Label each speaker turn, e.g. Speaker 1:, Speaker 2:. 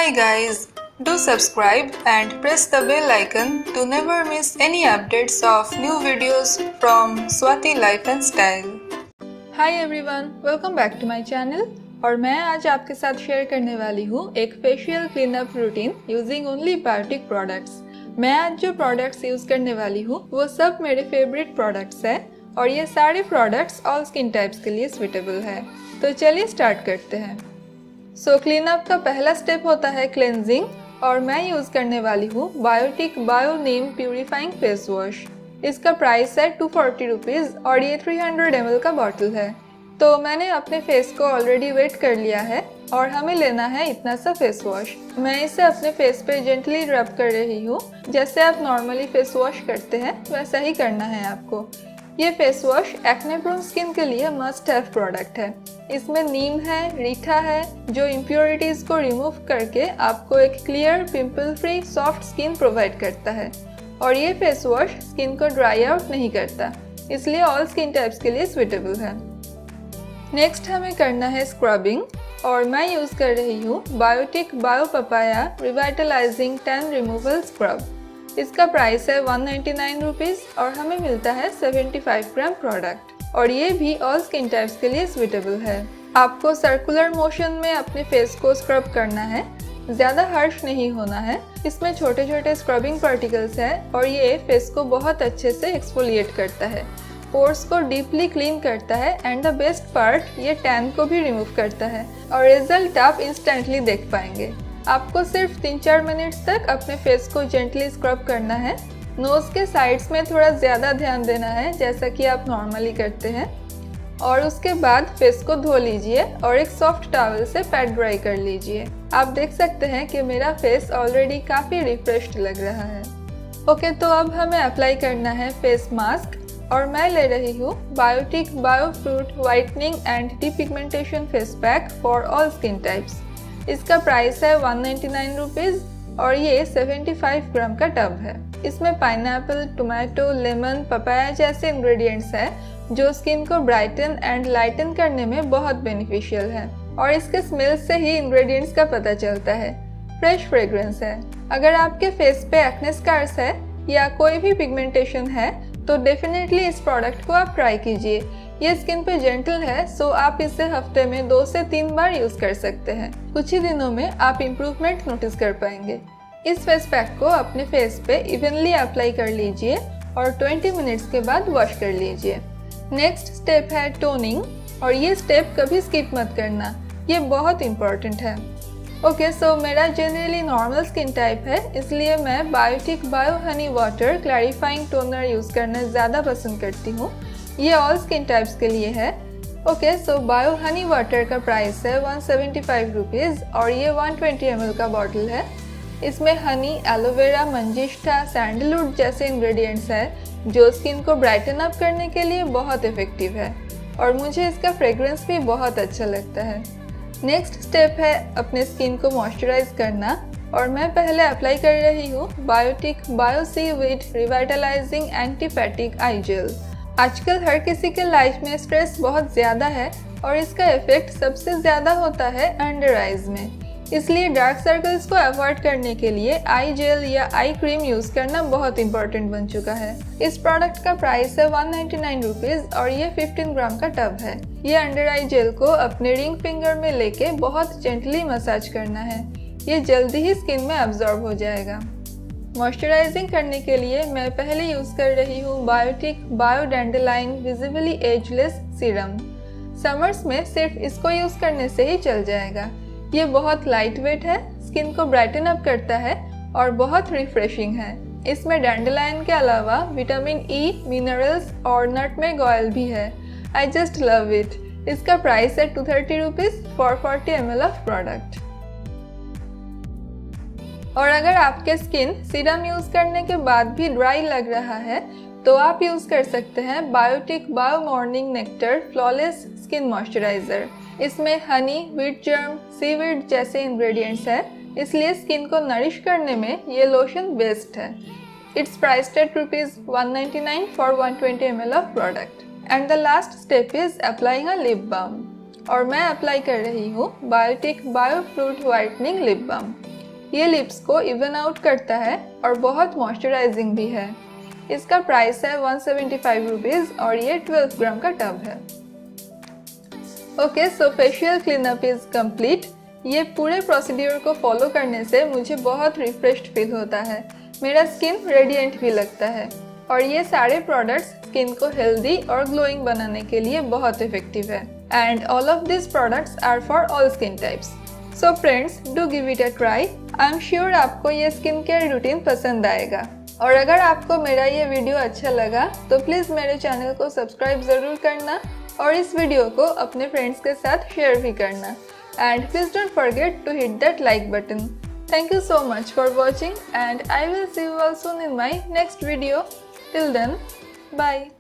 Speaker 1: Hi guys, do subscribe and press the bell icon to never miss any updates of new videos from Swati Life and Style.
Speaker 2: Hi everyone, welcome back to my channel और मैं आज आपके साथ share करने वाली हूँ एक facial cleanup routine using only Biotique products. मैं आज जो प्रोडक्ट्स यूज करने वाली हूँ वो सब मेरे फेवरेट प्रोडक्ट्स हैं और ये सारे प्रोडक्ट्स ऑल स्किन टाइप्स के लिए सुइटेबल है। तो चलिए स्टार्ट करते हैं। क्लीनअप का पहला स्टेप होता है क्लेंजिंग और मैं यूज करने वाली हूँ बायोटिक बायो नीम प्यूरिफाइंग फेस वॉश। इसका प्राइस है 240 रुपीज़ और ये 300 ml का बॉटल है। तो मैंने अपने फेस को ऑलरेडी वेट कर लिया है और हमें लेना है इतना सा फेस वॉश। मैं इसे अपने फेस पे जेंटली रब कर रही हूँ। जैसे आप नॉर्मली फेस वॉश करते हैं वैसा ही करना है आपको। ये face wash acne prone skin के लिए मस्ट हैव प्रोडक्ट है। इसमें नीम है, रीठा है जो इम्प्योरिटीज को रिमूव करके आपको एक clear pimple free soft skin provide करता है और ये फेस वॉश स्किन को ड्राई आउट नहीं करता, इसलिए ऑल स्किन टाइप्स के लिए सुइटेबल है। नेक्स्ट हमें करना है स्क्रबिंग और मैं यूज कर रही हूँ Biotique bio papaya revitalising tan removal scrub. इसका प्राइस है 199 रुपीज़ और हमें मिलता है 75 ग्राम प्रोडक्ट और ये भी ऑल स्किन टाइप्स के लिए सुइटेबल है। आपको सर्कुलर मोशन में अपने फेस को स्क्रब करना है, ज़्यादा हार्श नहीं होना है। इसमें छोटे छोटे स्क्रबिंग पार्टिकल्स हैं और ये फेस को बहुत अच्छे से एक्सफोलिएट करता है, पोर्स को डीपली क्लीन करता है एंड द बेस्ट पार्ट ये टैन को भी रिमूव करता है और रिजल्ट आप इंस्टेंटली देख पाएंगे। आपको सिर्फ 3-4 मिनट्स तक अपने फेस को जेंटली स्क्रब करना है। नोज के साइड्स में थोड़ा ज़्यादा ध्यान देना है जैसा कि आप नॉर्मली करते हैं और उसके बाद फेस को धो लीजिए और एक सॉफ्ट टॉवल से पैड ड्राई कर लीजिए। आप देख सकते हैं कि मेरा फेस ऑलरेडी काफ़ी रिफ्रेश्ड लग रहा है। ओके, तो अब हमें अप्लाई करना है फेस मास्क और मैं ले रही हूँ Biotique bio fruit whitening and depigmentation face pack for all skin types. इसका प्राइस है 199 रुपीज़ और ये 75 ग्राम का टब है। इसमें पाइनएप्पल, टोमेटो, लेमन, पपाया जैसे इंग्रेडिएंट्स हैं जो स्किन को ब्राइटन एंड लाइटन करने में बहुत बेनिफिशियल है और इसके स्मेल से ही इंग्रेडिएंट्स का पता चलता है। फ्रेश फ्रेग्रेंस है। अगर आपके फेस पे एक्ने स्कार्स है या कोई भी पिगमेंटेशन है तो डेफिनेटली इस प्रोडक्ट को आप ट्राई कीजिए। ये स्किन पे जेंटल है, सो आप इसे हफ्ते में 2 से 3 बार यूज कर सकते हैं। कुछ ही दिनों में आप इम्प्रूवमेंट नोटिस कर पाएंगे। इस फेस पैक को अपने फेस पे इवनली अप्लाई कर लीजिए और 20 मिनट्स के बाद वॉश कर लीजिए। नेक्स्ट स्टेप है टोनिंग और ये स्टेप कभी स्किप मत करना, ये बहुत इम्पोर्टेंट है। ओके, सो मेरा जनरली नॉर्मल स्किन टाइप है, इसलिए मैं Biotique bio honey water clarifying toner use करना ज़्यादा पसंद करती हूँ। ये ऑल स्किन टाइप्स के लिए है। ओके, सो बायो हनी वाटर का प्राइस है 175 रुपीज़ और ये 120 ml का बॉटल है। इसमें हनी, एलोवेरा, मंजिष्ठा, सैंडलवुड जैसे इंग्रेडिएंट्स हैं जो स्किन को ब्राइटन अप करने के लिए बहुत इफेक्टिव है और मुझे इसका फ्रेग्रेंस भी बहुत अच्छा लगता है। नेक्स्ट स्टेप है अपने स्किन को मॉइस्चराइज करना और मैं पहले अप्लाई कर रही हूँ Biotique bio seaweed revitalising anti fatigue eye gel. आजकल हर किसी के लाइफ में स्ट्रेस बहुत ज़्यादा है और इसका इफेक्ट सबसे ज़्यादा होता है अंडर आइज में, इसलिए डार्क सर्कल्स को अवॉइड करने के लिए आई जेल या आई क्रीम यूज़ करना बहुत इंपॉर्टेंट बन चुका है। इस प्रोडक्ट का प्राइस है 199 रुपीज़ और ये 15 ग्राम का टब है। ये अंडर आई जेल को अपने रिंग फिंगर में लेके बहुत जेंटली मसाज करना है, ये जल्दी ही स्किन में अब्जॉर्ब हो जाएगा। मॉइस्चराइजिंग करने के लिए मैं पहले यूज़ कर रही हूँ Biotique bio dandelion visibly ageless serum. Summers में सिर्फ इसको यूज़ करने से ही चल जाएगा। ये बहुत लाइट वेट है, स्किन को ब्राइटन अप करता है और बहुत रिफ्रेशिंग है। इसमें डैंडेलाइन के अलावा विटामिन ई, मिनरल्स और नटमेग ऑयल भी है। I just love it. इसका प्राइस है 230 rupees for 40 ml of product. और अगर आपके स्किन सीरम यूज़ करने के बाद भी ड्राई लग रहा है तो आप यूज़ कर सकते हैं Biotique bio morning nectar flawless skin moisturiser. इसमें हनी, व्हीट जर्म, सीवीड जैसे इंग्रेडिएंट्स हैं, इसलिए स्किन को नरिश करने में ये लोशन बेस्ट है। It's priced at ₹199 for 120 ml of product. And the last step is applying a lip balm. और मैं अप्लाई कर रही हूँ Biotique bio fruit whitening lip balm. ये लिप्स को इवन आउट करता है और बहुत मॉइस्चराइजिंग भी है। इसका प्राइस है 175 रुपीज़ और ये 12 ग्राम का टब है। Okay, so facial cleanup is complete. ये पूरे प्रोसीड्यूर को फॉलो करने से मुझे बहुत रिफ्रेश्ड फील होता है। मेरा स्किन रेडिएंट भी लगता है और ये सारे प्रोडक्ट्स स्किन को हेल्दी और ग्लोइंग बनाने के लिए बहुत इफेक्टिव है। And all of this products are for all skin types. So friends, do give it a try. I am sure आपको ये स्किन केयर रूटीन पसंद आएगा। और अगर आपको मेरा ये वीडियो अच्छा लगा तो प्लीज़ मेरे चैनल को सब्सक्राइब ज़रूर करना और इस वीडियो को अपने फ्रेंड्स के साथ शेयर भी करना। And please don't forget to hit that like button. Thank you so much for watching and I will see you all soon in my next video. Till then, bye.